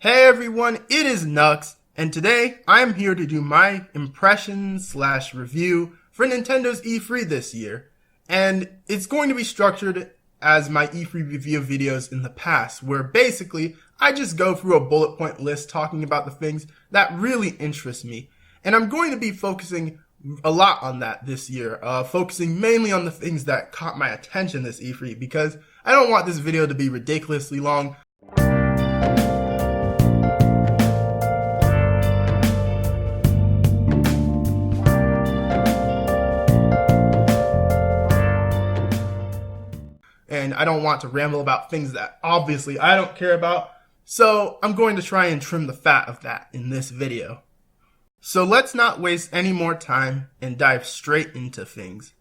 Hey everyone, it is Nux, and today I'm here to do my impression/review for Nintendo's E3 this year. And it's going to be structured as my E3 review videos in the past, where basically I just go through a bullet point list talking about the things that really interest me. And I'm going to be focusing a lot on that this year, focusing mainly on the things that caught my attention this E3, because I don't want this video to be ridiculously long. And I don't want to ramble about things that obviously I don't care about, so I'm going to try and trim the fat of that in this video. So let's not waste any more time and dive straight into things.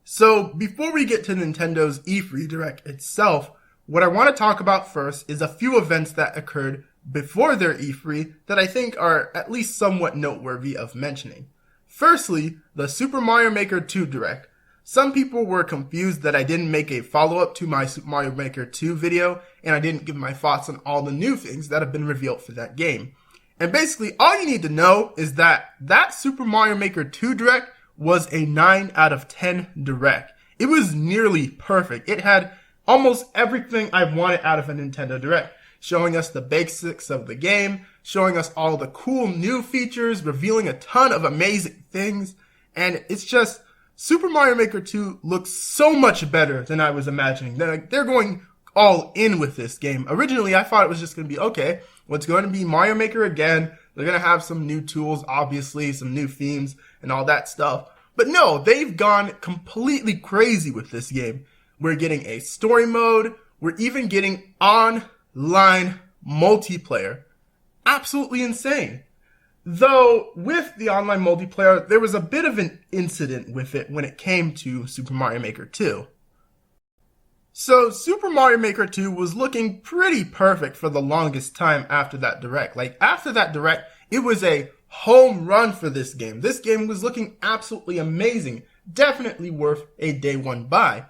So before we get to Nintendo's E3 Direct itself, what I want to talk about first is a few events that occurred before their E3 that I think are at least somewhat noteworthy of mentioning. Firstly, the Super Mario Maker 2 Direct. Some people were confused that I didn't make a follow-up to my Super Mario Maker 2 video, and I didn't give my thoughts on all the new things that have been revealed for that game. And basically, all you need to know is that that Super Mario Maker 2 Direct was a 9 out of 10 Direct. It was nearly perfect. It had almost everything I wanted out of a Nintendo Direct, showing us the basics of the game, showing us all the cool new features, revealing a ton of amazing things, and it's just Super Mario Maker 2 looks so much better than I was imagining. They're going all in with this game. Originally, I thought it was just going to be, okay, well, it's going to be Mario Maker again. They're going to have some new tools, obviously, some new themes and all that stuff. But no, they've gone completely crazy with this game. We're getting a story mode. We're even getting online multiplayer. Absolutely insane. Though, with the online multiplayer, there was a bit of an incident with it when it came to Super Mario Maker 2. So, Super Mario Maker 2 was looking pretty perfect for the longest time after that Direct. After that Direct, it was a home run for this game. This game was looking absolutely amazing. Definitely worth a day one buy.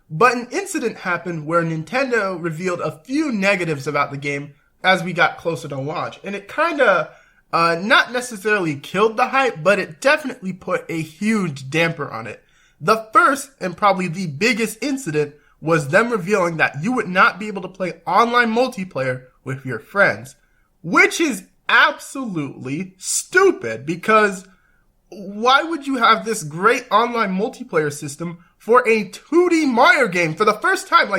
But an incident happened where Nintendo revealed a few negatives about the game as we got closer to launch. And it kinda not necessarily killed the hype, but it definitely put a huge damper on it. The first, and probably the biggest incident, was them revealing that you would not be able to play online multiplayer with your friends. Which is absolutely stupid, because why would you have this great online multiplayer system for a 2D Mario game for the first time?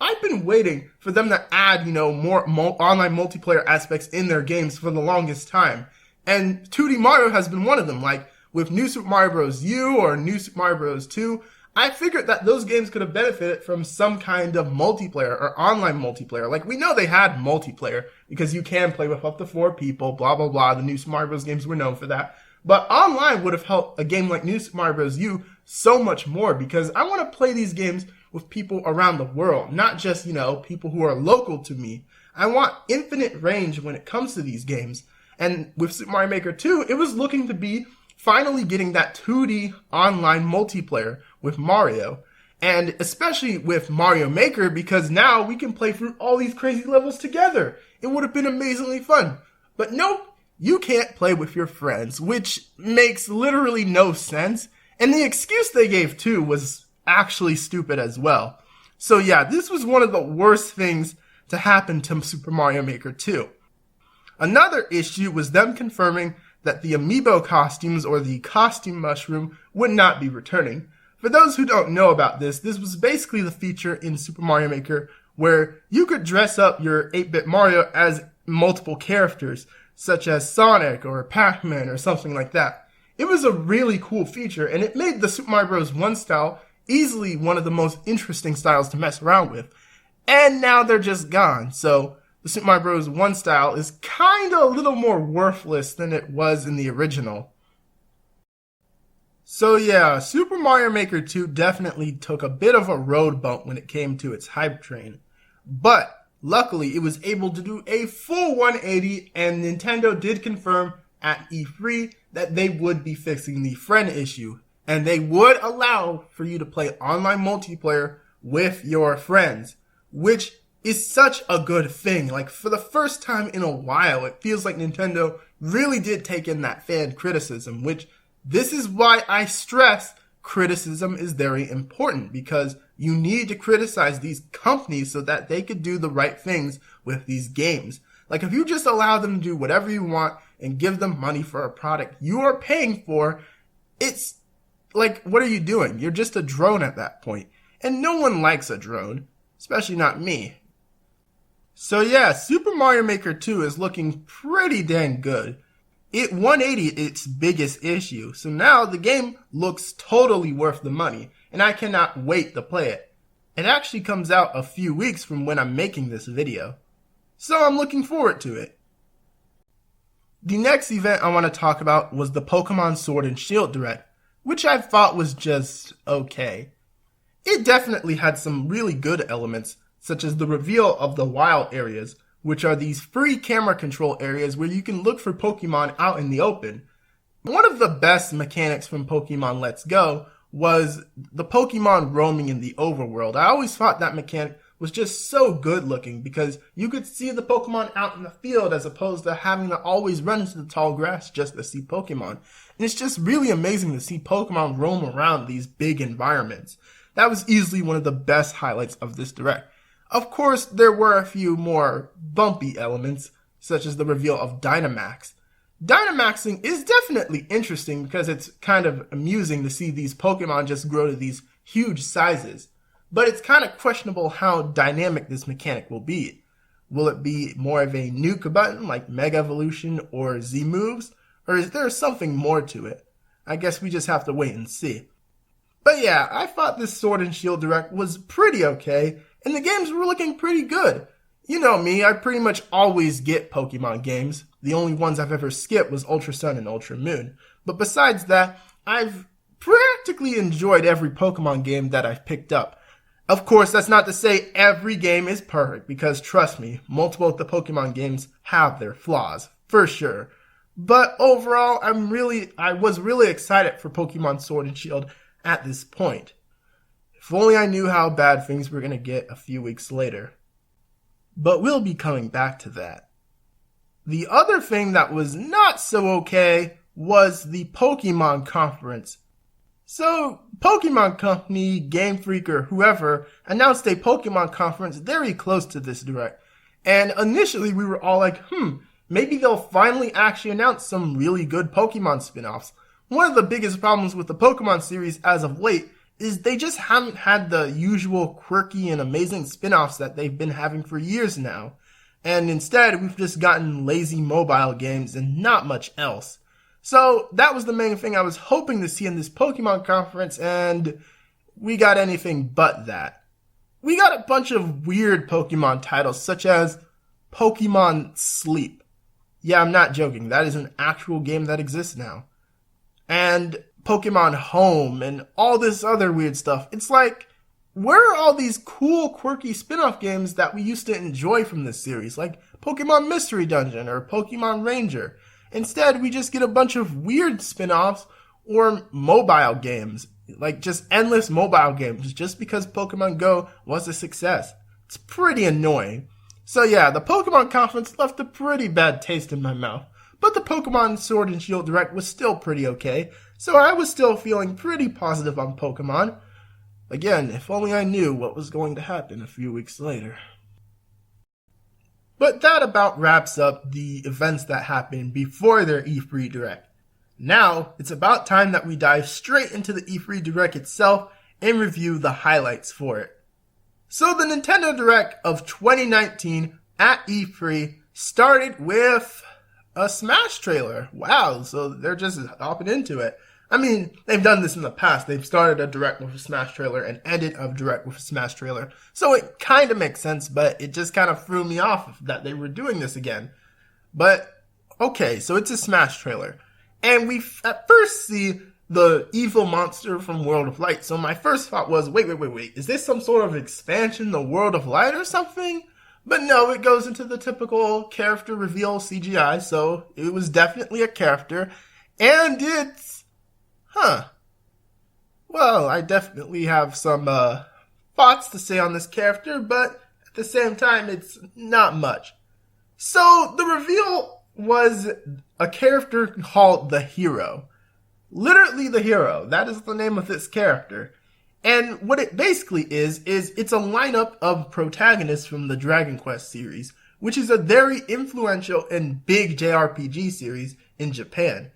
I've been waiting for them to add, more online multiplayer aspects in their games for the longest time. And 2D Mario has been one of them. With New Super Mario Bros. U or New Super Mario Bros. 2, I figured that those games could have benefited from some kind of multiplayer or online multiplayer. We know they had multiplayer because you can play with up to 4 people, blah, blah, blah. The New Super Mario Bros. Games were known for that. But online would have helped a game like New Super Mario Bros. U so much more, because I want to play these games with people around the world, not just, people who are local to me. I want infinite range when it comes to these games. And with Super Mario Maker 2, it was looking to be finally getting that 2D online multiplayer with Mario. And especially with Mario Maker, because now we can play through all these crazy levels together. It would have been amazingly fun. But nope, you can't play with your friends, which makes literally no sense. And the excuse they gave too was actually stupid as well. So yeah, this was one of the worst things to happen to Super Mario Maker 2. Another issue was them confirming that the amiibo costumes, or the costume mushroom, would not be returning. For those who don't know about this was basically the feature in Super Mario Maker where you could dress up your 8-bit Mario as multiple characters, such as Sonic or Pac-Man or something like that. It was a really cool feature, and it made the Super Mario Bros. 1 style easily one of the most interesting styles to mess around with. And now they're just gone, so the Super Mario Bros. 1 style is kinda a little more worthless than it was in the original. So yeah, Super Mario Maker 2 definitely took a bit of a road bump when it came to its hype train. But luckily, it was able to do a full 180, and Nintendo did confirm at E3 that they would be fixing the friend issue, and they would allow for you to play online multiplayer with your friends, which is such a good thing. Like, for the first time in a while, it feels like Nintendo really did take in that fan criticism, which this is why I stress criticism is very important, because you need to criticize these companies so that they could do the right things with these games. Like, if you just allow them to do whatever you want and give them money for a product you are paying for, it's like, what are you doing? You're just a drone at that point. And no one likes a drone, especially not me. So yeah, Super Mario Maker 2 is looking pretty dang good. It 180'd its biggest issue, so now the game looks totally worth the money, and I cannot wait to play it. It actually comes out a few weeks from when I'm making this video, so I'm looking forward to it. The next event I want to talk about was the Pokémon Sword and Shield Direct, which I thought was just okay. It definitely had some really good elements, such as the reveal of the wild areas, which are these free camera control areas where you can look for Pokemon out in the open. One of the best mechanics from Pokemon Let's Go was the Pokemon roaming in the overworld. I always thought that mechanic was just so good looking because you could see the Pokemon out in the field as opposed to having to always run into the tall grass just to see Pokemon. And it's just really amazing to see Pokemon roam around these big environments. That was easily one of the best highlights of this direct. Of course, there were a few more bumpy elements, such as the reveal of Dynamax. Dynamaxing is definitely interesting because it's kind of amusing to see these Pokemon just grow to these huge sizes. But it's kind of questionable how dynamic this mechanic will be. Will it be more of a nuke button like Mega Evolution or Z moves? Or is there something more to it? I guess we just have to wait and see. But yeah, I thought this Sword and Shield Direct was pretty okay. And the games were looking pretty good. You know me, I pretty much always get Pokemon games. The only ones I've ever skipped was Ultra Sun and Ultra Moon. But besides that, I've practically enjoyed every Pokemon game that I've picked up. Of course, that's not to say every game is perfect, because trust me, multiple of the Pokemon games have their flaws, for sure. But overall, I was really excited for Pokemon Sword and Shield at this point. If only I knew how bad things were going to get a few weeks later. But we'll be coming back to that. The other thing that was not so okay was the Pokémon Conference. So, Pokemon Company, Game Freak, or whoever announced a Pokemon Conference very close to this direct. And initially we were all like, maybe they'll finally actually announce some really good Pokemon spin-offs. One of the biggest problems with the Pokemon series as of late is they just haven't had the usual quirky and amazing spin-offs that they've been having for years now. And instead, we've just gotten lazy mobile games and not much else. So that was the main thing I was hoping to see in this Pokemon Conference, and we got anything but that. We got a bunch of weird Pokemon titles, such as Pokemon Sleep. Yeah, I'm not joking. That is an actual game that exists now. And Pokemon Home and all this other weird stuff. It's like, where are all these cool, quirky spin-off games that we used to enjoy from this series, like Pokemon Mystery Dungeon or Pokemon Ranger? Instead, we just get a bunch of weird spin-offs or mobile games, like just endless mobile games, just because Pokemon Go was a success. It's pretty annoying. So yeah, the Pokemon Conference left a pretty bad taste in my mouth. But the Pokemon Sword and Shield Direct was still pretty okay, so I was still feeling pretty positive on Pokemon. Again, if only I knew what was going to happen a few weeks later. But that about wraps up the events that happened before their E3 Direct. Now, it's about time that we dive straight into the E3 Direct itself and review the highlights for it. So the Nintendo Direct of 2019 at E3 started with a Smash trailer. Wow, so they're just hopping into it. I mean, they've done this in the past. They've started a direct with a Smash trailer and ended a direct with a Smash trailer. So it kind of makes sense, but it just kind of threw me off that they were doing this again. But, okay, so it's a Smash trailer. And we at first see the evil monster from World of Light. So my first thought was, wait. Is this some sort of expansion to World of Light or something? But no, it goes into the typical character reveal CGI. So it was definitely a character. And it's... Well, I definitely have some thoughts to say on this character, but at the same time, it's not much. So the reveal was a character called the Hero. Literally the Hero. That is the name of this character. And what it basically is it's a lineup of protagonists from the Dragon Quest series, which is a very influential and big JRPG series in Japan.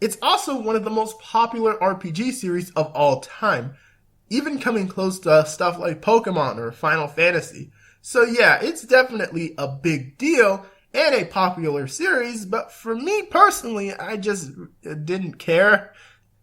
It's also one of the most popular RPG series of all time, even coming close to stuff like Pokemon or Final Fantasy. So yeah, it's definitely a big deal and a popular series, but for me personally, I just didn't care.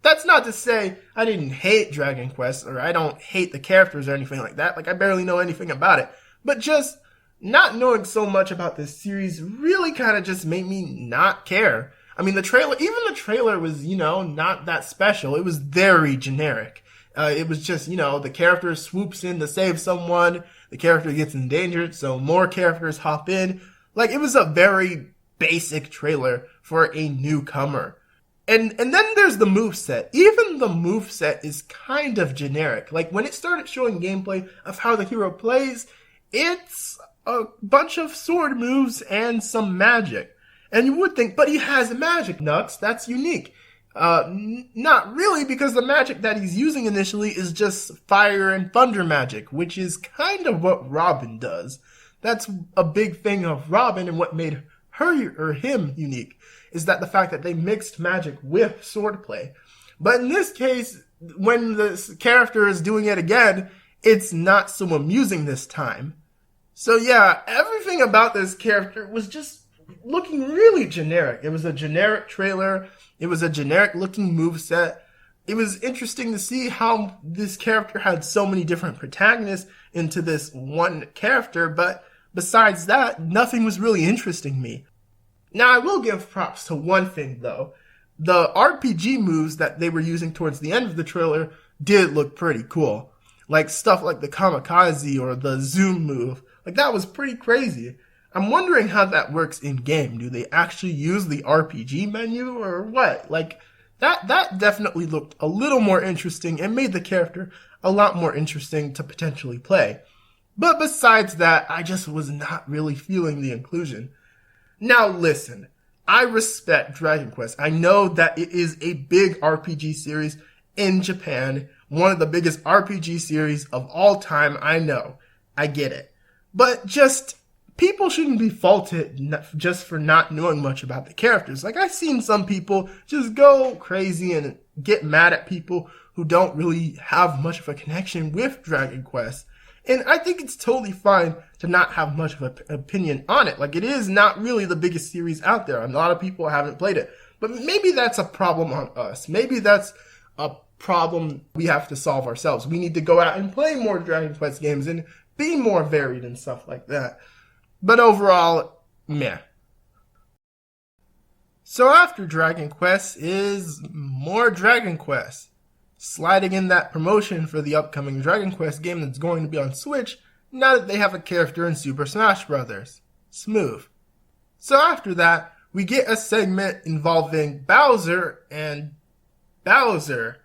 That's not to say I didn't hate Dragon Quest or I don't hate the characters or anything like that. Like, I barely know anything about it. But just not knowing so much about this series really kind of just made me not care. I mean, even the trailer was, not that special. It was very generic. It was just, the character swoops in to save someone, the character gets endangered, so more characters hop in. Like, it was a very basic trailer for a newcomer. And then there's the moveset. Even the moveset is kind of generic. Like, when it started showing gameplay of how the hero plays, it's a bunch of sword moves and some magic. And you would think, but he has magic, 𝗏𝗏𝗧𝗏𝗏, that's unique. Not really, because the magic that he's using initially is just fire and thunder magic, which is kind of what Robin does. That's a big thing of Robin, and what made her or him unique is that the fact that they mixed magic with swordplay. But in this case, when the character is doing it again, it's not so amusing this time. So yeah, everything about this character was just looking really generic. It was a generic trailer. It was a generic looking moveset. It was interesting to see how this character had so many different protagonists into this one character, but besides that, nothing was really interesting me. Now, I will give props to one thing, though. The RPG moves that they were using towards the end of the trailer did look pretty cool. Like stuff like the 𝗏𝗏𝗃𝗏𝗃 or the zoom move. Like, that was pretty crazy. I'm wondering how that works in-game. Do they actually use the RPG menu or what? Like, that definitely looked a little more interesting and made the character a lot more interesting to potentially play. But besides that, I just was not really feeling the inclusion. Now listen, I respect Dragon Quest. I know that it is a big RPG series in Japan, one of the biggest RPG series of all time. I know. I get it. But just, people shouldn't be faulted just for not knowing much about the characters. Like, I've seen some people just go crazy and get mad at people who don't really have much of a connection with Dragon Quest. And I think it's totally fine to not have much of an opinion on it. Like, it is not really the biggest series out there. A lot of people haven't played it. But maybe that's a problem on us. Maybe that's a problem we have to solve ourselves. We need to go out and play more Dragon Quest games and be more varied and stuff like that. But overall, meh. So after Dragon Quest is more Dragon Quest. Sliding in that promotion for the upcoming Dragon Quest game that's going to be on Switch now that they have a character in Super Smash Bros. Smooth. So after that, we get a segment involving Bowser and Bowser.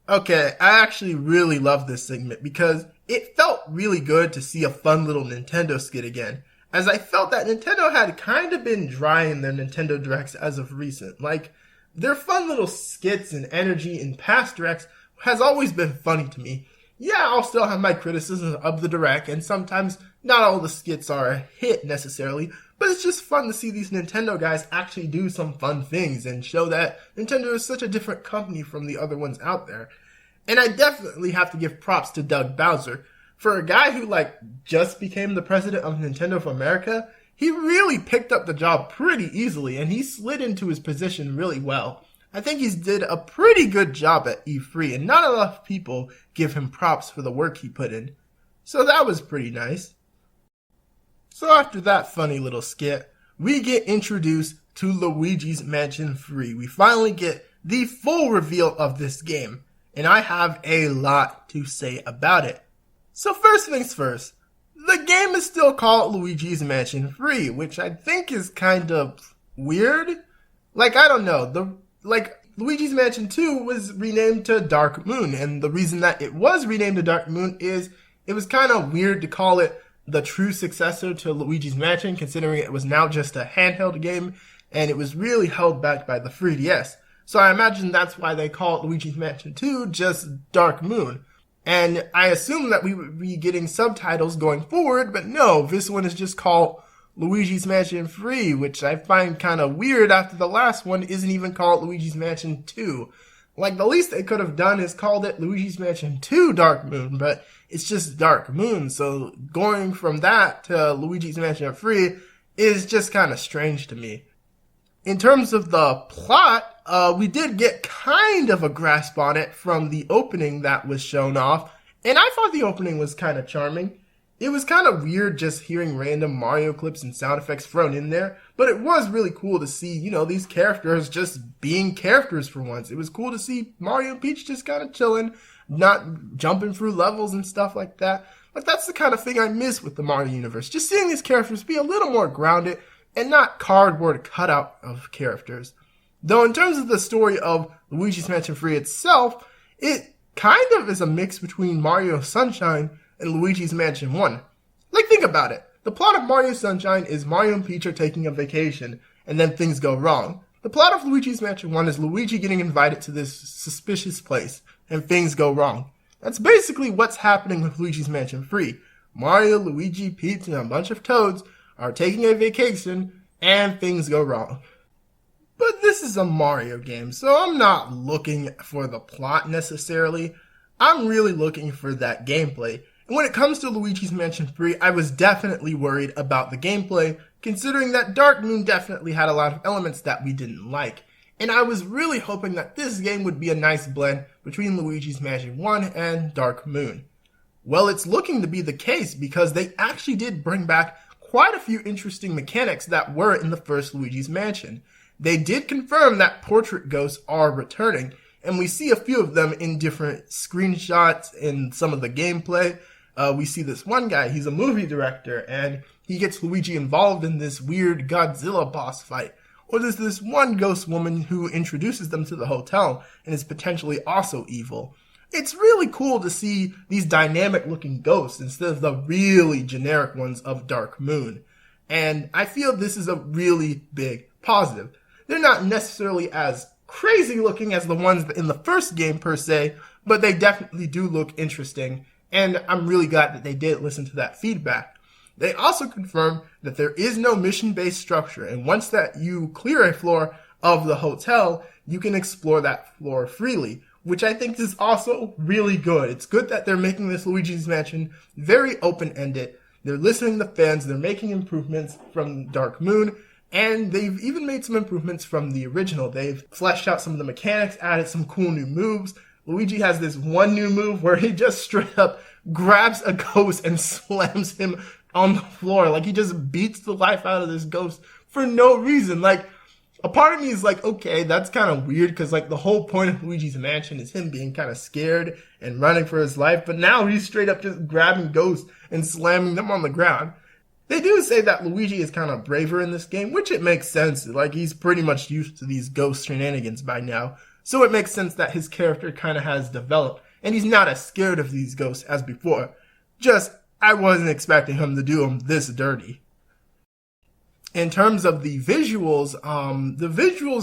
Okay, I actually really love this segment because it felt really good to see a fun little Nintendo skit again, as I felt that Nintendo had kind of been dry in their Nintendo Directs as of recent. Like, their fun little skits and energy in past Directs has always been funny to me. Yeah, I'll still have my criticisms of the Direct, and sometimes not all the skits are a hit necessarily, but it's just fun to see these Nintendo guys actually do some fun things and show that Nintendo is such a different company from the other ones out there. And I definitely have to give props to 𝗏𝗏𝗃𝗏. For a guy who, just became the president of Nintendo of America, he really picked up the job pretty easily, and he slid into his position really well. I think he's did a pretty good job at E3, and not enough people give him props for the work he put in. So that was pretty nice. So after that funny little skit, we get introduced to Luigi's Mansion 3. We finally get the full reveal of this game, and I have a lot to say about it. So first things first, the game is still called Luigi's Mansion 3, which I think is kind of weird. I don't know. Luigi's Mansion 2 was renamed to Dark Moon, and the reason that it was renamed to Dark Moon is it was kind of weird to call it the true successor to Luigi's Mansion, considering it was now just a handheld game, and it was really held back by the 3DS. So I imagine that's why they call it Luigi's Mansion 2, just Dark Moon. And I assume that we would be getting subtitles going forward, but no, this one is just called Luigi's Mansion 3, which I find kind of weird after the last one isn't even called Luigi's Mansion 2. Like, the least they could have done is called it Luigi's Mansion 2 Dark Moon, but it's just Dark Moon, so going from that to Luigi's Mansion 3 is just kind of strange to me. In terms of the plot, we did get kind of a grasp on it from the opening that was shown off, and I thought the opening was kind of charming. It was kind of weird just hearing random Mario clips and sound effects thrown in there, but it was really cool to see, you know, these characters just being characters for once. It was cool to see Mario and Peach just kind of chilling, not jumping through levels and stuff like that. Like, that's the kind of thing I miss with the Mario universe. Just seeing these characters be a little more grounded and not cardboard cutout of characters. Though in terms of the story of Luigi's Mansion 3 itself, it kind of is a mix between Mario Sunshine and Luigi's Mansion 1. Like, think about it. The plot of Mario Sunshine is Mario and Peach are taking a vacation, and then things go wrong. The plot of Luigi's Mansion 1 is Luigi getting invited to this suspicious place, and things go wrong. That's basically what's happening with Luigi's Mansion 3. Mario, Luigi, Peach, and a bunch of Toads are taking a vacation, and things go wrong. But this is a Mario game, so I'm not looking for the plot necessarily. I'm really looking for that gameplay. And when it comes to Luigi's Mansion 3, I was definitely worried about the gameplay, considering that Dark Moon definitely had a lot of elements that we didn't like. And I was really hoping that this game would be a nice blend between Luigi's Mansion 1 and Dark Moon. Well, it's looking to be the case because they actually did bring back quite a few interesting mechanics that were in the first Luigi's Mansion. They did confirm that portrait ghosts are returning, and we see a few of them in different screenshots in some of the gameplay. We see this one guy, he's a movie director, and he gets Luigi involved in this weird Godzilla boss fight. Or there's this one ghost woman who introduces them to the hotel and is potentially also evil. It's really cool to see these dynamic looking ghosts instead of the really generic ones of Dark Moon. And I feel this is a really big positive. They're not necessarily as crazy looking as the ones in the first game per se, but they definitely do look interesting. And I'm really glad that they did listen to that feedback. They also confirmed that there is no mission-based structure, and once that you clear a floor of the hotel, you can explore that floor freely, which I think is also really good. It's good that they're making this Luigi's Mansion very open-ended. They're listening to fans, they're making improvements from Dark Moon, and they've even made some improvements from the original. They've fleshed out some of the mechanics, added some cool new moves. Luigi has this one new move where he just straight up grabs a ghost and slams him on the floor. Like, he just beats the life out of this ghost for no reason. Like, a part of me is like, okay, that's kind of weird because, like, the whole point of Luigi's Mansion is him being kind of scared and running for his life. But now he's straight up just grabbing ghosts and slamming them on the ground. They do say that Luigi is kind of braver in this game, which it makes sense. Like, he's pretty much used to these ghost shenanigans by now. So it makes sense that his character kind of has developed, and he's not as scared of these ghosts as before. Just, I wasn't expecting him to do them this dirty. In terms of the visuals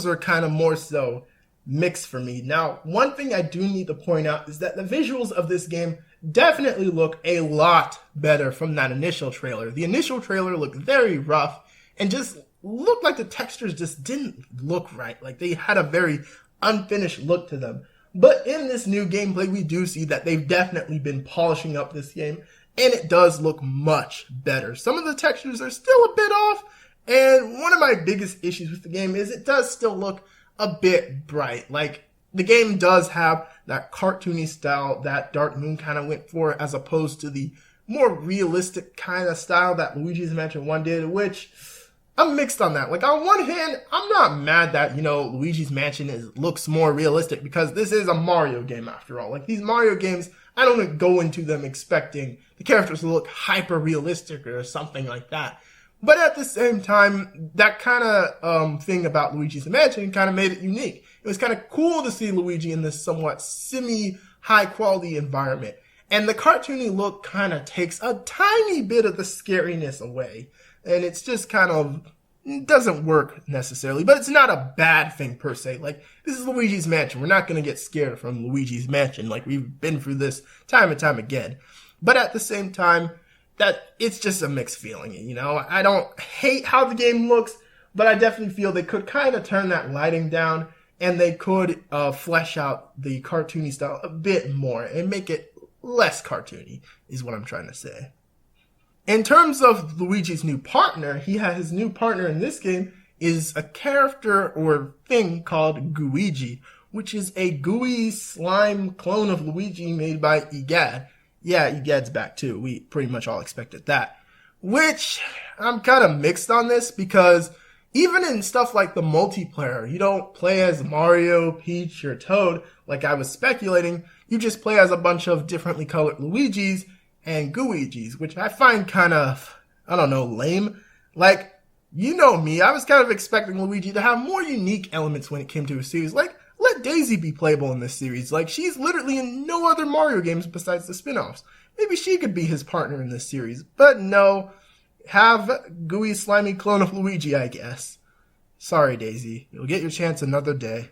are kind of more so mixed for me. Now, one thing I do need to point out is that the visuals of this game definitely look a lot better from that initial trailer. The initial trailer looked very rough and just looked like the textures just didn't look right. Like, they had a very unfinished look to them. But in this new gameplay, we do see that they've definitely been polishing up this game, and it does look much better. Some of the textures are still a bit off, and one of my biggest issues with the game is it does still look a bit bright. Like, the game does have that cartoony style that Dark Moon kind of went for, as opposed to the more realistic kind of style that Luigi's Mansion 1 did, which I'm mixed on that. Like, on one hand, I'm not mad that, you know, Luigi's Mansion looks more realistic because this is a Mario game after all. Like, these Mario games, I don't go into them expecting the characters to look hyper realistic or something like that. But at the same time, that kind of thing about Luigi's Mansion kind of made it unique. It was kind of cool to see Luigi in this somewhat semi-high quality environment. And the cartoony look kind of takes a tiny bit of the scariness away. And it's just kind of, doesn't work necessarily, but it's not a bad thing per se. Like, this is Luigi's Mansion. We're not going to get scared from Luigi's Mansion. Like, we've been through this time and time again. But at the same time, that it's just a mixed feeling, you know? I don't hate how the game looks, but I definitely feel they could kind of turn that lighting down, and they could flesh out the cartoony style a bit more and make it less cartoony, is what I'm trying to say. In terms of Luigi's new partner, his new partner in this game is a character or thing called Luigi, which is a gooey slime clone of Luigi made by 𝗍𝗏. Yeah, 𝗍𝗏's back too. We pretty much all expected that. Which, I'm kind of mixed on this because even in stuff like the multiplayer, you don't play as Mario, Peach, or Toad like I was speculating. You just play as a bunch of differently colored Luigis and Luigis, which I find kind of, I don't know, lame. Like, you know me, I was kind of expecting Luigi to have more unique elements when it came to a series. Like, let Daisy be playable in this series. Like, she's literally in no other Mario games besides the spin-offs. Maybe she could be his partner in this series. But no, have gooey, slimy clone of Luigi, I guess. Sorry, Daisy. You'll get your chance another day.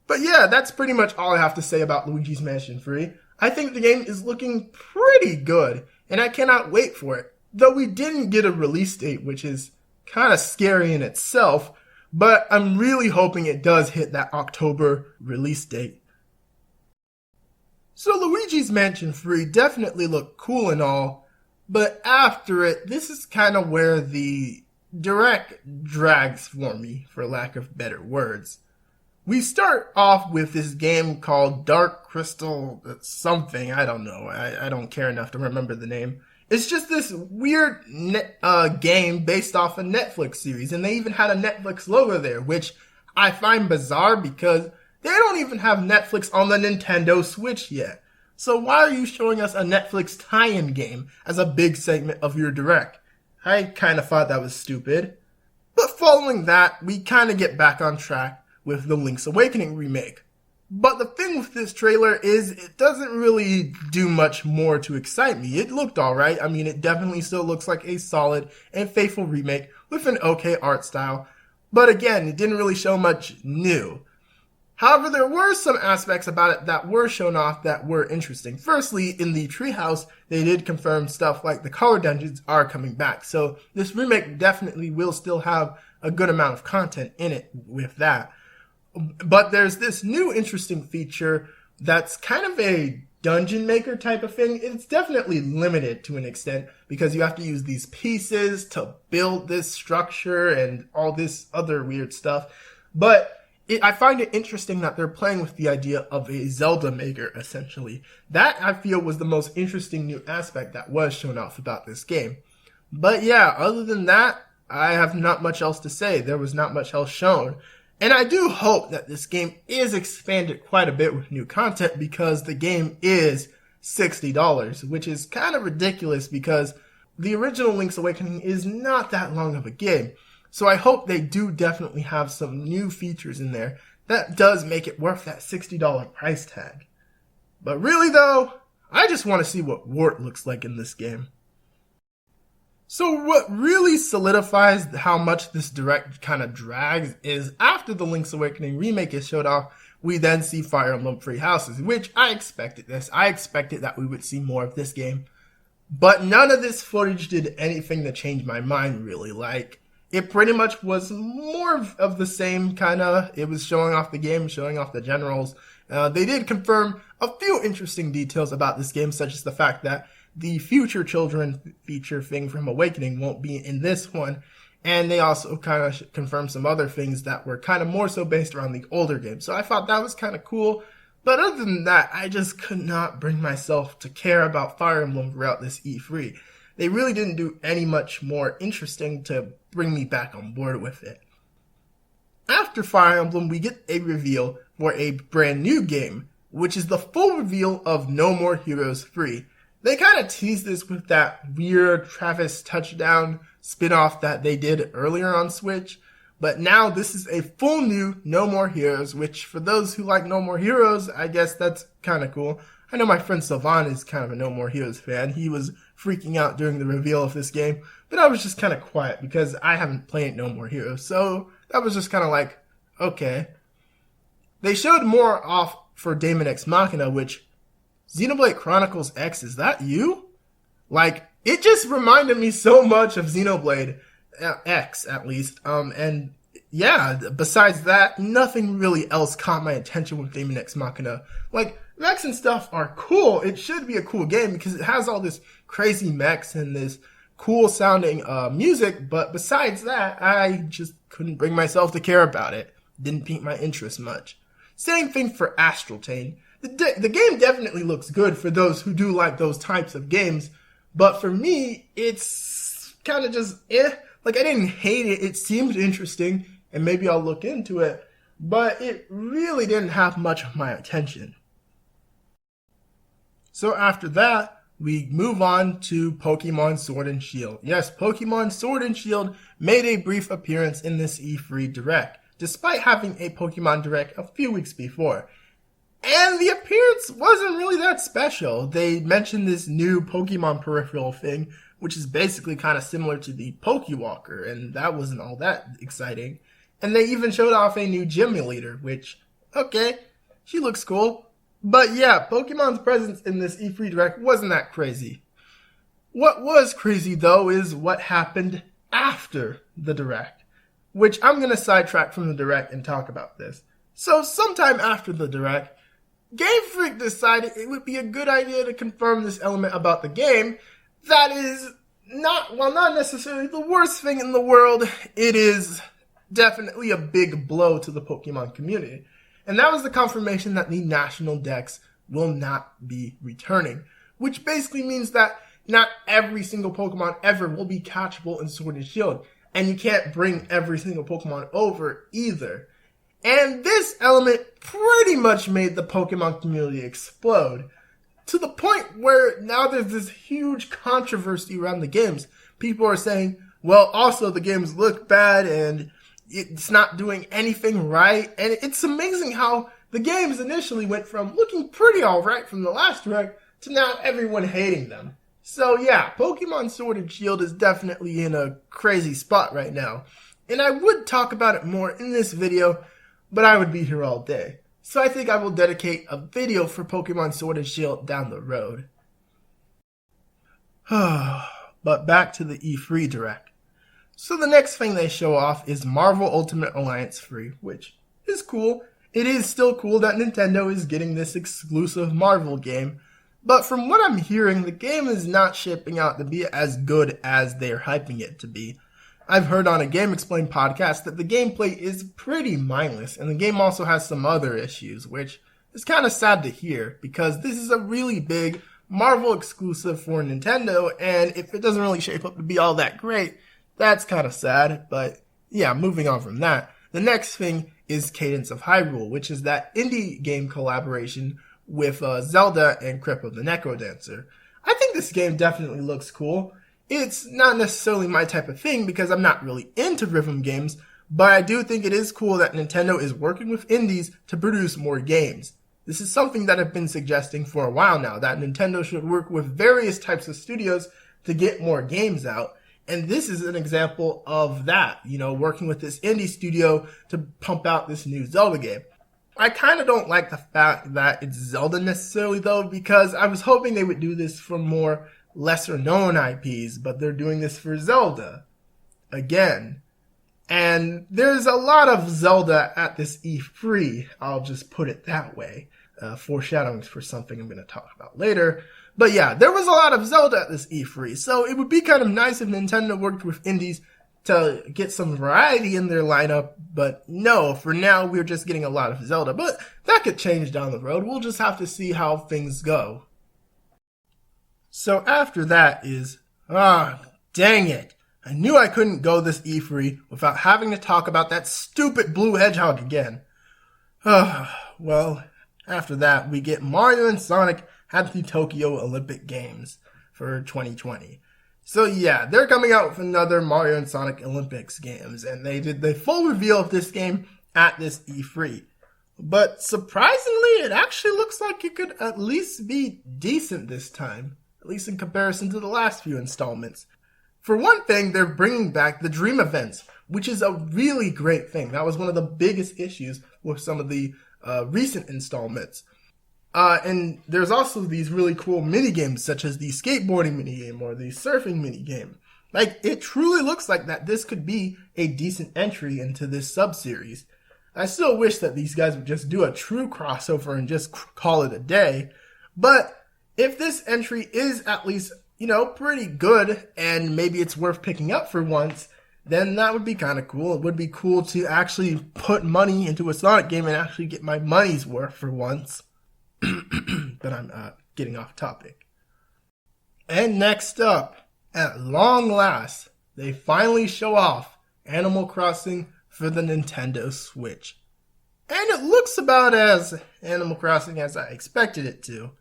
But yeah, that's pretty much all I have to say about Luigi's Mansion 3. I think the game is looking pretty good, and I cannot wait for it. Though we didn't get a release date, which is kind of scary in itself, but I'm really hoping it does hit that October release date. So Luigi's Mansion 3 definitely looked cool and all, but after it, this is kind of where the direct drags for me, for lack of better words. We start off with this game called Dark Crystal something, I don't know, I don't care enough to remember the name. It's just this weird game based off a Netflix series, and they even had a Netflix logo there, which I find bizarre because they don't even have Netflix on the Nintendo Switch yet. So why are you showing us a Netflix tie-in game as a big segment of your Direct? I kind of thought that was stupid. But following that, we kind of get back on track with the Link's Awakening remake. But the thing with this trailer is it doesn't really do much more to excite me. It looked alright. I mean, it definitely still looks like a solid and faithful remake with an okay art style. But again, it didn't really show much new. However, there were some aspects about it that were shown off that were interesting. Firstly, in the treehouse, they did confirm stuff like the color dungeons are coming back. So this remake definitely will still have a good amount of content in it with that. But there's this new interesting feature that's kind of a dungeon maker type of thing. It's definitely limited to an extent because you have to use these pieces to build this structure and all this other weird stuff. But I find it interesting that they're playing with the idea of a Zelda maker, essentially. That, I feel, was the most interesting new aspect that was shown off about this game. But yeah, other than that, I have not much else to say. There was not much else shown. And I do hope that this game is expanded quite a bit with new content because the game is $60, which is kind of ridiculous because the original Link's Awakening is not that long of a game. So I hope they do definitely have some new features in there that does make it worth that $60 price tag. But really though, I just want to see what Wart looks like in this game. So what really solidifies how much this Direct kind of drags is after the Link's Awakening remake is showed off, we then see Fire Emblem Three Houses, which I expected this. I expected that we would see more of this game. But none of this footage did anything to change my mind really. Like, it pretty much was more of the same kind of, it was showing off the game, showing off the generals. They did confirm a few interesting details about this game, such as the fact that the future children feature thing from Awakening won't be in this one. And they also kind of confirmed some other things that were kind of more so based around the older games. So I thought that was kind of cool. But other than that, I just could not bring myself to care about Fire Emblem throughout this E3. They really didn't do any much more interesting to bring me back on board with it. After Fire Emblem, we get a reveal for a brand new game, which is the full reveal of No More Heroes 3. They kind of teased this with that weird Travis Touchdown spin-off that they did earlier on Switch. But now this is a full new No More Heroes, which for those who like No More Heroes, I guess that's kind of cool. I know my friend Sylvan is kind of a No More Heroes fan. He was freaking out during the reveal of this game, but I was just kind of quiet because I haven't played No More Heroes, so that was just kind of like, okay. They showed more off for Daemon X Machina, which, Xenoblade Chronicles X, is that you? Like, it just reminded me so much of Xenoblade X, at least, and yeah, besides that, nothing really else caught my attention with Daemon X Machina. Like, mechs and stuff are cool. It should be a cool game because it has all this crazy mechs and this cool sounding music, but besides that, I just couldn't bring myself to care about it. Didn't pique my interest much. Same thing for Astral Chain. The game definitely looks good for those who do like those types of games, but for me, it's kind of just Like, I didn't hate it. It seemed interesting, and maybe I'll look into it, but it really didn't have much of my attention. So after that, we move on to Pokemon Sword and Shield. Yes, Pokemon Sword and Shield made a brief appearance in this E3 Direct, despite having a Pokemon Direct a few weeks before. And the appearance wasn't really that special. They mentioned this new Pokemon peripheral thing, which is basically kind of similar to the Pokewalker, and that wasn't all that exciting. And they even showed off a new gym leader, which, okay, she looks cool. But yeah, Pokemon's presence in this E3 Direct wasn't that crazy. What was crazy, though, is what happened after the Direct, which I'm going to sidetrack from the Direct and talk about this. So sometime after the Direct, Game Freak decided it would be a good idea to confirm this element about the game that is not necessarily the worst thing in the world. It is definitely a big blow to the Pokemon community. And that was the confirmation that the National Dex will not be returning, which basically means that not every single Pokemon ever will be catchable in Sword and Shield, and you can't bring every single Pokemon over either. And this element pretty much made the Pokemon community explode, to the point where now there's this huge controversy around the games. People are saying, well, also the games look bad and it's not doing anything right. And it's amazing how the games initially went from looking pretty alright from the last Direct to now everyone hating them. So yeah, Pokemon Sword and Shield is definitely in a crazy spot right now. And I would talk about it more in this video, but I would be here all day. So I think I will dedicate a video for Pokemon Sword and Shield down the road. But back to the E3 Direct. So the next thing they show off is Marvel Ultimate Alliance 3, which is cool. It is still cool that Nintendo is getting this exclusive Marvel game, but from what I'm hearing, the game is not shaping out to be as good as they're hyping it to be. I've heard on a Game Explain podcast that the gameplay is pretty mindless, and the game also has some other issues, which is kind of sad to hear, because this is a really big Marvel exclusive for Nintendo, and if it doesn't really shape up to be all that great, that's kind of sad. But yeah, moving on from that, the next thing is Cadence of Hyrule, which is that indie game collaboration with Zelda and 𝗃𝗄 the Necrodancer. I think this game definitely looks cool. It's not necessarily my type of thing because I'm not really into rhythm games, but I do think it is cool that Nintendo is working with indies to produce more games. This is something that I've been suggesting for a while now, that Nintendo should work with various types of studios to get more games out. And this is an example of that, working with this indie studio to pump out this new Zelda game. I kind of don't like the fact that it's Zelda necessarily though, because I was hoping they would do this for more lesser known IPs, but they're doing this for Zelda again. And there's a lot of Zelda at this E3, I'll just put it that way. Foreshadowing for something I'm going to talk about later. But yeah, there was a lot of Zelda at this E3, so it would be kind of nice if Nintendo worked with indies to get some variety in their lineup, but no, for now we're just getting a lot of Zelda, but that could change down the road. We'll just have to see how things go. So after that is, dang it. I knew I couldn't go this E3 without having to talk about that stupid blue hedgehog again. Well, after that we get Mario and Sonic at the Tokyo Olympic Games for 2020. So yeah, they're coming out with another Mario and Sonic Olympics games, and they did the full reveal of this game at this E3. But surprisingly, it actually looks like it could at least be decent this time, at least in comparison to the last few installments. For one thing, they're bringing back the dream events, which is a really great thing. That was one of the biggest issues with some of the recent installments. And there's also these really cool minigames, such as the skateboarding minigame or the surfing minigame. Like, it truly looks like that this could be a decent entry into this sub-series. I still wish that these guys would just do a true crossover and just call it a day. But if this entry is at least, pretty good, and maybe it's worth picking up for once, then that would be kind of cool. It would be cool to actually put money into a Sonic game and actually get my money's worth for once. But I'm getting off topic. And next up, at long last, they finally show off Animal Crossing for the Nintendo Switch. And it looks about as Animal Crossing as I expected it to.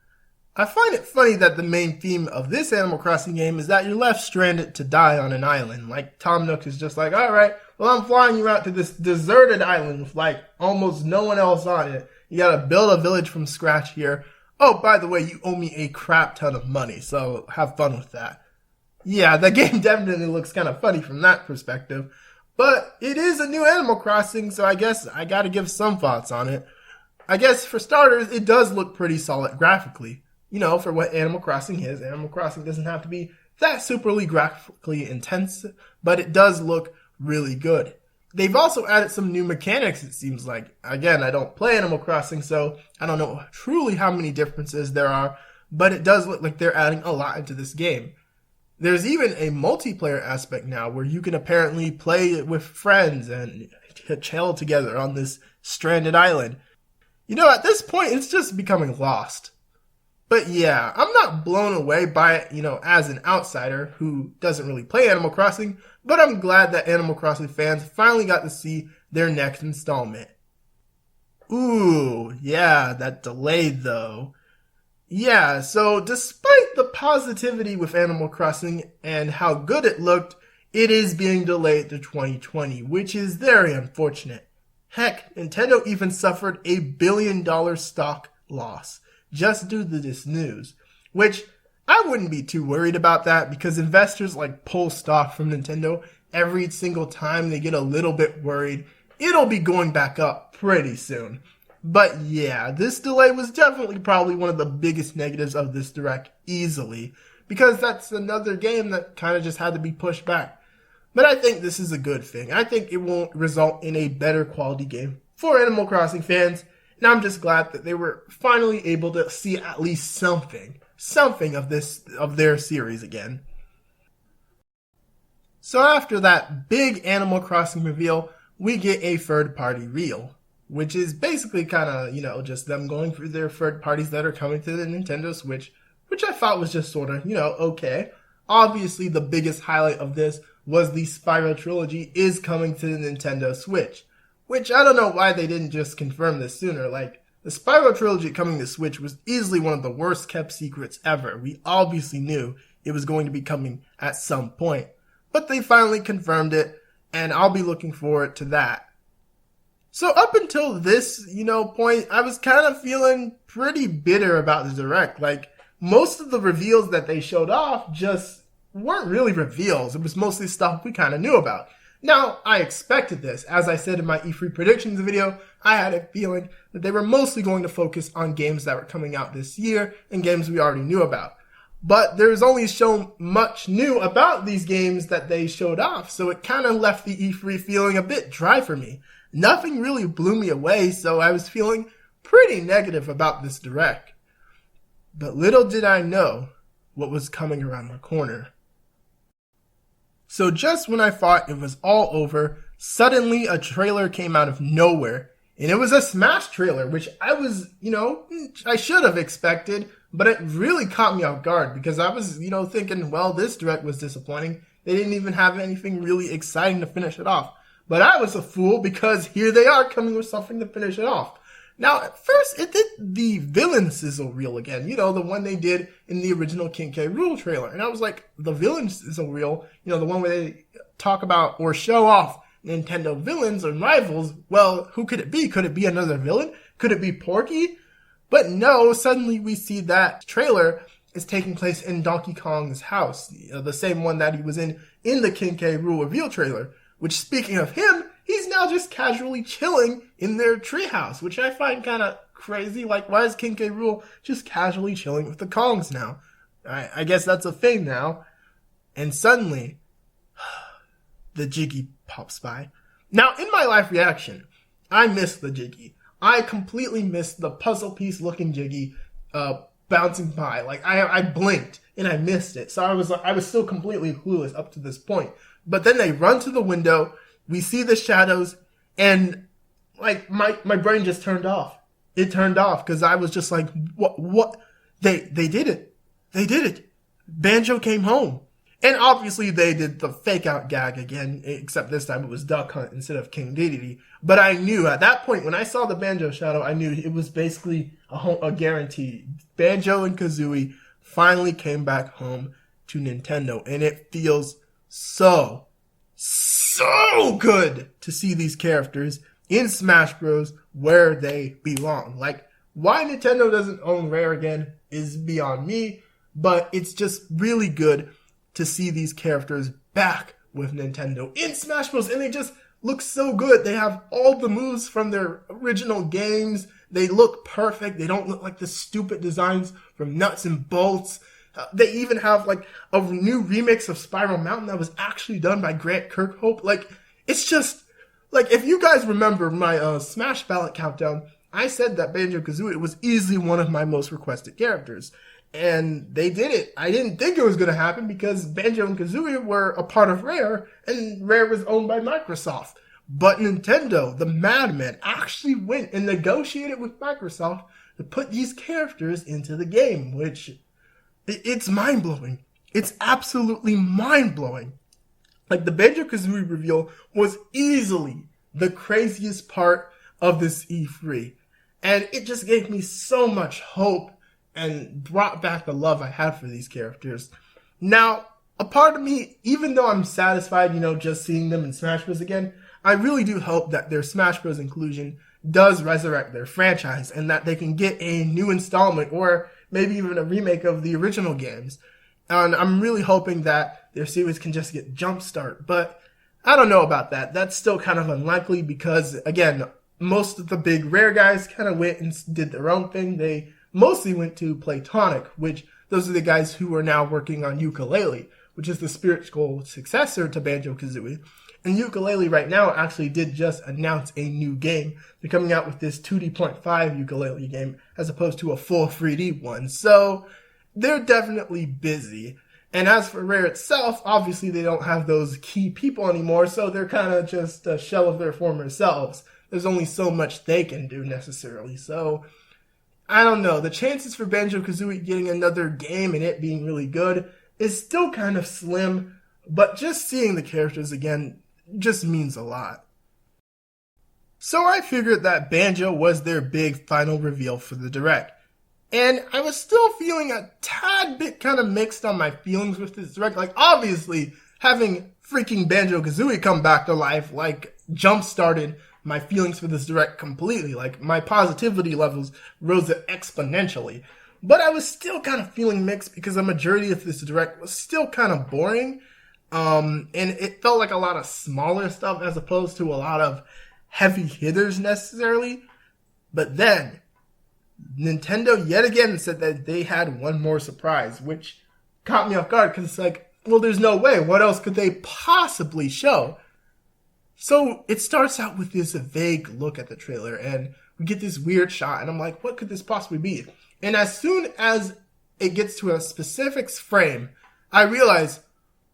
I find it funny that the main theme of this Animal Crossing game is that you're left stranded to die on an island. Like, Tom Nook is just like, alright, well, I'm flying you out to this deserted island with, almost no one else on it. You gotta build a village from scratch here. Oh, by the way, you owe me a crap ton of money, so have fun with that. Yeah, the game definitely looks kind of funny from that perspective. But it is a new Animal Crossing, so I guess I gotta give some thoughts on it. I guess, for starters, it does look pretty solid graphically. For what Animal Crossing is. Animal Crossing doesn't have to be that superly graphically intense, but it does look really good. They've also added some new mechanics, it seems like. Again, I don't play Animal Crossing, so I don't know truly how many differences there are, but it does look like they're adding a lot into this game. There's even a multiplayer aspect now where you can apparently play with friends and chill together on this stranded island. At this point, it's just becoming lost. But yeah, I'm not blown away by it, as an outsider who doesn't really play Animal Crossing, but I'm glad that Animal Crossing fans finally got to see their next installment. Ooh, yeah, that delayed though. Yeah, so despite the positivity with Animal Crossing and how good it looked, it is being delayed to 2020, which is very unfortunate. Heck, Nintendo even suffered a $1 billion stock loss just due to this news, which I wouldn't be too worried about that because investors pull stock from Nintendo every single time they get a little bit worried. It'll be going back up pretty soon. But yeah, this delay was definitely probably one of the biggest negatives of this Direct, easily, because that's another game that kind of just had to be pushed back. But I think this is a good thing. I think it won't result in a better quality game for Animal Crossing fans. And I'm just glad that they were finally able to see at least something of their series again. So after that big Animal Crossing reveal, we get a third-party reel, which is basically kind of, just them going through their third parties that are coming to the Nintendo Switch, which I thought was just sort of, okay. Obviously, the biggest highlight of this was the Spyro Trilogy is coming to the Nintendo Switch. Which, I don't know why they didn't just confirm this sooner. The Spyro Trilogy coming to Switch was easily one of the worst kept secrets ever. We obviously knew it was going to be coming at some point. But they finally confirmed it, and I'll be looking forward to that. So up until this, point, I was kind of feeling pretty bitter about the Direct. Most of the reveals that they showed off just weren't really reveals. It was mostly stuff we kind of knew about. Now, I expected this. As I said in my E3 predictions video, I had a feeling that they were mostly going to focus on games that were coming out this year and games we already knew about. But there's only so much new about these games that they showed off, so it kind of left the E3 feeling a bit dry for me. Nothing really blew me away, so I was feeling pretty negative about this Direct. But little did I know what was coming around the corner. So just when I thought it was all over, suddenly a trailer came out of nowhere. And it was a Smash trailer, which I was, I should have expected, but it really caught me off guard because I was, thinking, well, this Direct was disappointing. They didn't even have anything really exciting to finish it off. But I was a fool because here they are coming with something to finish it off. Now, at first, it did the villain sizzle reel again. The one they did in the original King K. Rool trailer. And I was like, the villain sizzle reel, the one where they talk about or show off Nintendo villains and rivals. Well, who could it be? Could it be another villain? Could it be Porky? But no, suddenly we see that trailer is taking place in Donkey Kong's house, the same one that he was in the 𝗃𝗂𝗃𝗀𝗃𝗀 reveal trailer, which, speaking of him, he's now just casually chilling in their treehouse, which I find kind of crazy. Like, why is 𝗃𝗂𝗃𝗀 just casually chilling with the Kongs now? I guess that's a thing now. And suddenly, the Jiggy pops by. Now, in my live reaction, I missed the Jiggy. I completely missed the puzzle piece looking Jiggy bouncing by. Like, I blinked and I missed it. So I was still completely clueless up to this point. But then they run to the window, we see the shadows, and like my brain just turned off. It turned off because I was just like, what? They did it. They did it. Banjo came home. And obviously they did the fake out gag again, except this time it was Duck Hunt instead of King Dedede. But I knew at that point, when I saw the Banjo shadow, I knew it was basically a guarantee. Banjo and Kazooie finally came back home to Nintendo, and it feels so good to see these characters in Smash Bros. Where they belong. Like, why Nintendo doesn't own Rare again is beyond me, but it's just really good to see these characters back with Nintendo in Smash Bros. And they just look so good. They have all the moves from their original games. They look perfect. They don't look like the stupid designs from Nuts and Bolts. They even have like a new remix of Spiral Mountain that was actually done by Grant Kirkhope. Like, it's just, like, if you guys remember my Smash Ballot countdown, I said that Banjo-Kazooie was easily one of my most requested characters. And they did it. I didn't think it was going to happen because Banjo and Kazooie were a part of Rare, and Rare was owned by Microsoft. But Nintendo, the madman, actually went and negotiated with Microsoft to put these characters into the game, which, it's mind-blowing. It's absolutely mind-blowing. Like, the Banjo-Kazooie reveal was easily the craziest part of this E3. And it just gave me so much hope and brought back the love I had for these characters. Now, a part of me, even though I'm satisfied, just seeing them in Smash Bros. Again, I really do hope that their Smash Bros. Inclusion does resurrect their franchise and that they can get a new installment or maybe even a remake of the original games. And I'm really hoping that their series can just get jumpstart. But I don't know about that. That's still kind of unlikely because, again, most of the big Rare guys kind of went and did their own thing. They mostly went to Playtonic, which those are the guys who are now working on Yooka-Laylee, which is the spiritual successor to Banjo-Kazooie. And Yooka-Laylee right now actually did just announce a new game. They're coming out with this 2D.5 Yooka-Laylee game as opposed to a full 3D one. So they're definitely busy. And as for Rare itself, obviously they don't have those key people anymore, so they're kind of just a shell of their former selves. There's only so much they can do necessarily. So I don't know. The chances for Banjo-Kazooie getting another game and it being really good is still kind of slim, but just seeing the characters again just means a lot. So I figured that Banjo was their big final reveal for the Direct. And I was still feeling a tad bit kind of mixed on my feelings with this Direct. Like, obviously, having freaking Banjo-Kazooie come back to life, like, jump-started my feelings for this Direct completely. Like, my positivity levels rose exponentially. But I was still kind of feeling mixed because a majority of this Direct was still kind of boring. And it felt like a lot of smaller stuff as opposed to a lot of heavy hitters necessarily. But then Nintendo yet again said that they had one more surprise, which caught me off guard because it's like, well, there's no way. What else could they possibly show? So it starts out with this vague look at the trailer and we get this weird shot and I'm like, what could this possibly be? And as soon as it gets to a specific frame, I realize,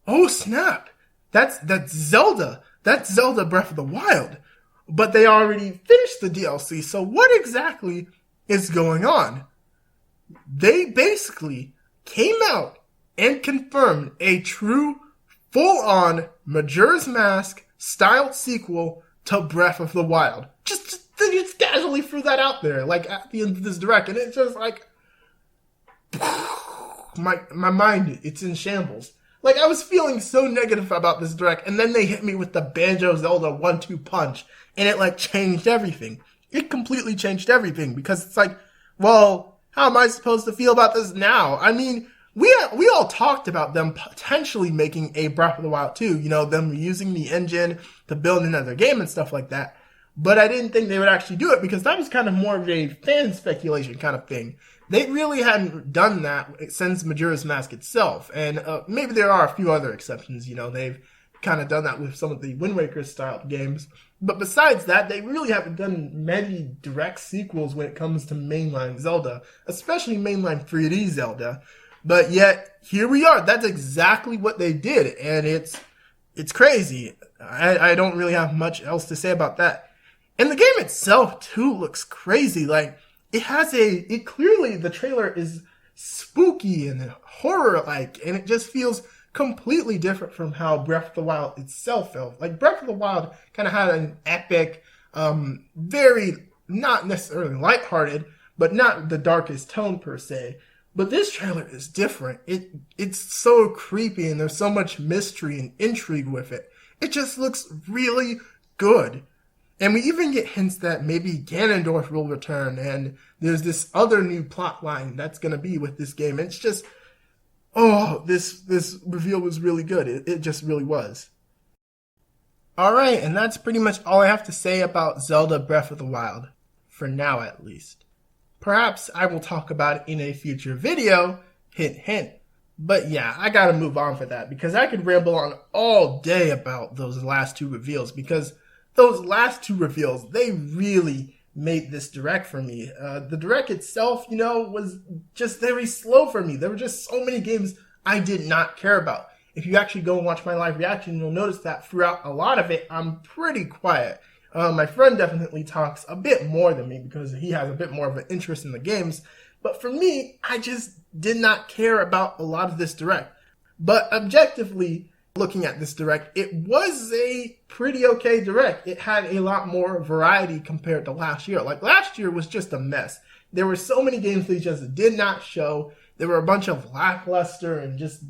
oh snap, that's Zelda. That's Zelda Breath of the Wild. But they already finished the DLC, so what exactly is going on? They basically came out and confirmed a true, full-on Majora's Mask styled sequel to Breath of the Wild. Just casually threw that out there, like at the end of this Direct, and it's just like my mind, it's in shambles. Like, I was feeling so negative about this Direct, and then they hit me with the Banjo Zelda 1-2 punch, and it like changed everything. It completely changed everything because it's like, Well, how am I supposed to feel about this now? I mean, we all talked about them potentially making a Breath of the Wild 2, you know, them using the engine to build another game and stuff like that. But I didn't think they would actually do it because that was kind of more of a fan speculation kind of thing. They really hadn't done that since Majora's Mask itself. And maybe there are a few other exceptions, you know, they've kind of done that with some of the Wind Waker style games. But besides that, they really haven't done many direct sequels when it comes to mainline Zelda, especially mainline 3D Zelda. But yet, here we are. That's exactly what they did, and it's crazy. I don't really have much else to say about that. And the game itself, too, looks crazy. Like, it clearly, the trailer is spooky and horror-like, and it just feels completely different from how Breath of the Wild itself felt. Like, Breath of the Wild kind of had an epic, very, not necessarily lighthearted, but not the darkest tone per se. But this trailer is different. It's so creepy, and there's so much mystery and intrigue with it. It just looks really good. And we even get hints that maybe Ganondorf will return, and there's this other new plot line that's going to be with this game. It's just, this reveal was really good. It just really was. Alright, and that's pretty much all I have to say about Zelda Breath of the Wild. For now, at least. Perhaps I will talk about it in a future video, hint hint. But yeah, I gotta move on for that, because I could ramble on all day about those last two reveals, because those last two reveals, they really made this direct for me. The direct itself, you know, was just very slow for me. There were just so many games I did not care about. If you actually go and watch my live reaction, you'll notice that throughout a lot of it, I'm pretty quiet. My friend definitely talks a bit more than me because he has a bit more of an interest in the games. But for me, I just did not care about a lot of this direct. But objectively, looking at this direct, it was a pretty okay direct. It had a lot more variety compared to last year. Like, last year was just a mess. There were so many games they just did not show. There were a bunch of lackluster and just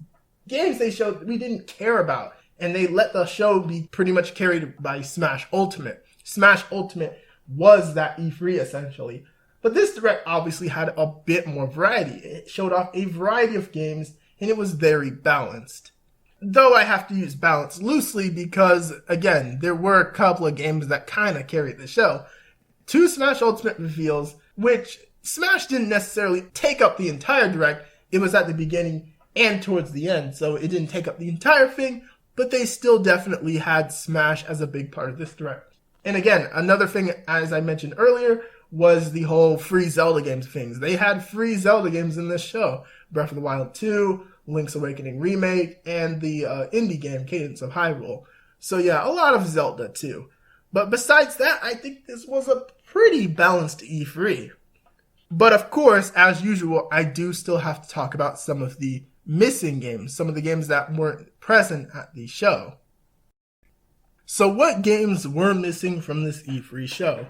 games they showed that we didn't care about. And they let the show be pretty much carried by Smash Ultimate. Smash Ultimate was that E3 essentially. But this direct obviously had a bit more variety. It showed off a variety of games, and it was very balanced. Though I have to use balance loosely because, again, there were a couple of games that kind of carried the show. 2 Smash Ultimate reveals, which Smash didn't necessarily take up the entire direct. It was at the beginning and towards the end, so it didn't take up the entire thing, but they still definitely had Smash as a big part of this direct. And again, another thing, as I mentioned earlier, was the whole free Zelda games things. They had free Zelda games in this show. Breath of the Wild 2, Link's Awakening Remake, and the indie game, Cadence of Hyrule. So yeah, a lot of Zelda too. But besides that, I think this was a pretty balanced E3. But of course, as usual, I do still have to talk about some of the missing games, some of the games that weren't present at the show. So what games were missing from this E3 show?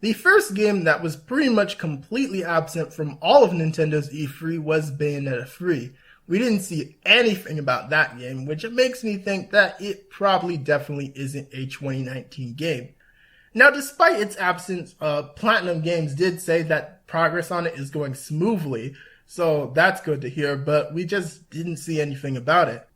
The first game that was pretty much completely absent from all of Nintendo's E3 was Bayonetta 3. We didn't see anything about that game, which makes me think that it probably definitely isn't a 2019 game. Now, despite its absence, Platinum Games did say that progress on it is going smoothly, so that's good to hear, but we just didn't see anything about it.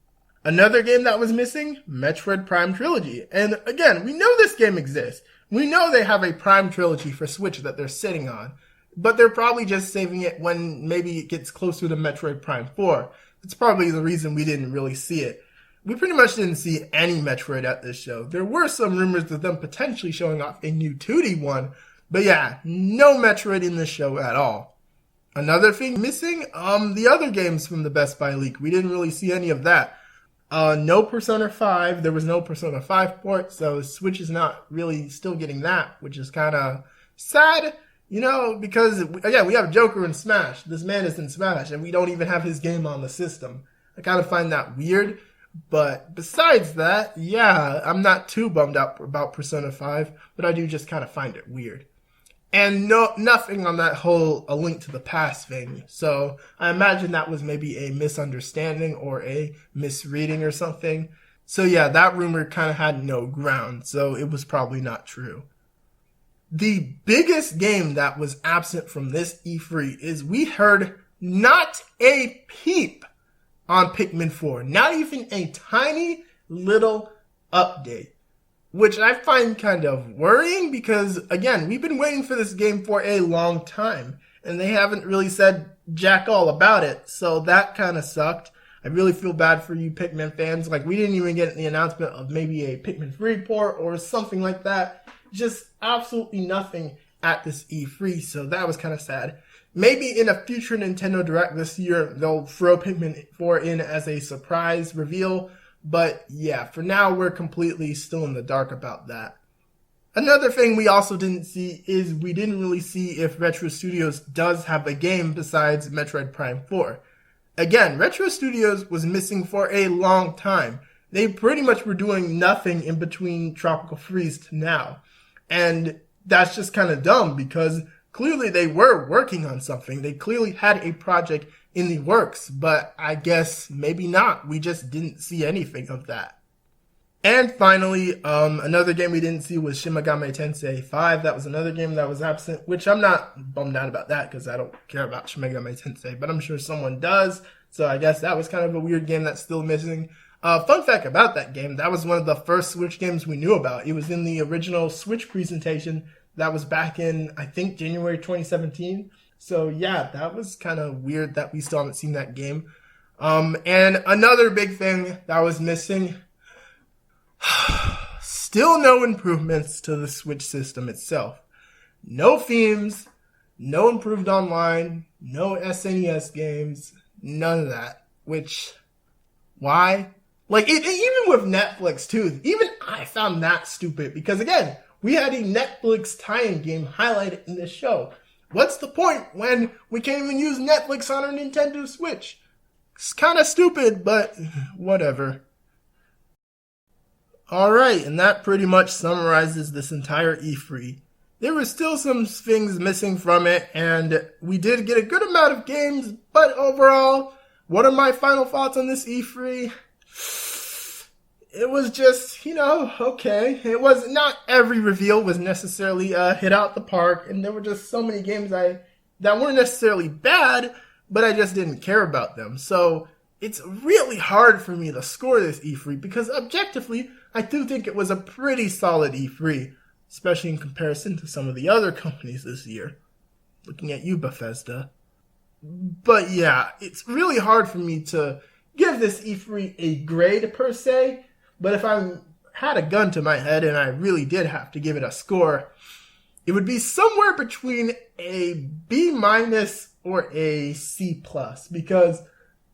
Another game that was missing, Metroid Prime Trilogy. And again, we know this game exists. We know they have a Prime Trilogy for Switch that they're sitting on, but they're probably just saving it when maybe it gets closer to Metroid Prime 4. That's probably the reason we didn't really see it. We pretty much didn't see any Metroid at this show. There were some rumors of them potentially showing off a new 2D one, but yeah, no Metroid in this show at all. Another thing missing, the other games from the Best Buy leak. We didn't really see any of that. No Persona 5. There was no Persona 5 port, so Switch is not really still getting that, which is kind of sad, you know, because, again, we have Joker in Smash. This man is in Smash, and we don't even have his game on the system. I kind of find that weird, but besides that, yeah, I'm not too bummed out about Persona 5, but I do just kind of find it weird. And nothing on that whole A Link to the Past thing. So I imagine that was maybe a misunderstanding or a misreading or something. So yeah, that rumor kind of had no ground, so it was probably not true. the biggest game that was absent from this E3 is we heard not a peep on Pikmin 4. Not even a tiny little update, which I find kind of worrying because, again, we've been waiting for this game for a long time, and they haven't really said jack all about it, so that kind of sucked. I really feel bad for you Pikmin fans. Like, we didn't even get the announcement of maybe a Pikmin 3 port or something like that. Just absolutely nothing at this E3, so that was kind of sad. Maybe in a future Nintendo Direct this year, they'll throw Pikmin 4 in as a surprise reveal, but yeah, for now, we're completely still in the dark about that. Another thing we also didn't see is we didn't really see if Retro Studios does have a game besides Metroid Prime 4. Again, Retro Studios was missing for a long time. They pretty much were doing nothing in between Tropical Freeze to now. And that's just kind of dumb because clearly they were working on something. They clearly had a project in the works, but I guess maybe not. We just didn't see anything of that. And finally, another game we didn't see was Shin Megami Tensei 5. That was another game that was absent, which I'm not bummed out about that because I don't care about Shin Megami Tensei, but I'm sure someone does. So I guess that was kind of a weird game that's still missing. Fun fact about that game, that was one of the first Switch games we knew about. It was in the original Switch presentation that was back in, I think, January 2017. So yeah, that was kind of weird that we still haven't seen that game. And another big thing that was missing, still no improvements to the Switch system itself. No themes, no improved online, no SNES games, none of that. Which, why? Like, even with Netflix too, even I found that stupid because, again, we had a Netflix tie-in game highlighted in this show. What's the point when we can't even use Netflix on our Nintendo Switch? It's kind of stupid, but whatever. Alright, and that pretty much summarizes this entire E3. There were still some things missing from it, and we did get a good amount of games, but overall, what are my final thoughts on this E3? It was just, okay. It was not every reveal was necessarily hit out the park, and there were just so many games that weren't necessarily bad, but I just didn't care about them. So it's really hard for me to score this E3 because objectively, I do think it was a pretty solid E3, especially in comparison to some of the other companies this year. Looking at you, Bethesda. But yeah, it's really hard for me to give this E3 a grade per se, but if I had a gun to my head and I really did have to give it a score, it would be somewhere between a B- or a C+, because,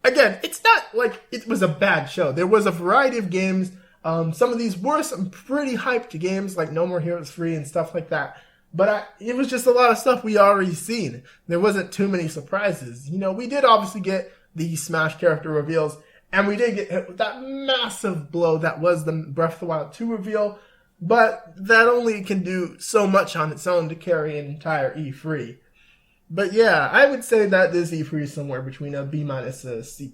again, it's not like it was a bad show. There was a variety of games. Some of these were some pretty hyped games, like No More Heroes 3 and stuff like that. But it was just a lot of stuff we already seen. There wasn't too many surprises. We did obviously get the Smash character reveals, and we did get hit with that massive blow that was the Breath of the Wild 2 reveal, but that only can do so much on its own to carry an entire E3. But yeah, I would say that this E3 is somewhere between a B- and a C+.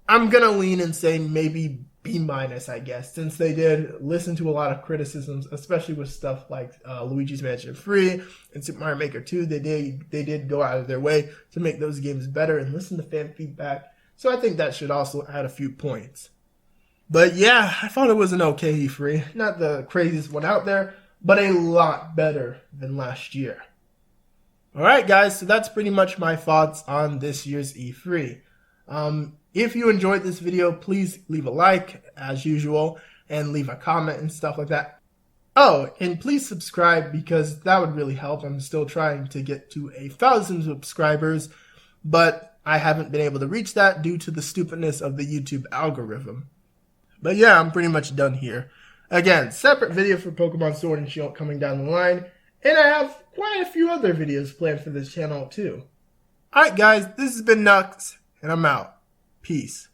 I'm gonna lean and say maybe B-, I guess, since they did listen to a lot of criticisms, especially with stuff like Luigi's Mansion 3 and Super Mario Maker 2. They did go out of their way to make those games better and listen to fan feedback. So I think that should also add a few points. But yeah, I thought it was an okay E3. Not the craziest one out there, but a lot better than last year. Alright guys, so that's pretty much my thoughts on this year's E3. If you enjoyed this video, please leave a like, as usual, and leave a comment and stuff like that. Oh, and please subscribe because that would really help. I'm still trying to get to 1,000 subscribers, but I haven't been able to reach that due to the stupidness of the YouTube algorithm. But yeah, I'm pretty much done here. Again, separate video for Pokemon Sword and Shield coming down the line, and I have quite a few other videos planned for this channel too. Alright guys, this has been Nux, and I'm out. Peace.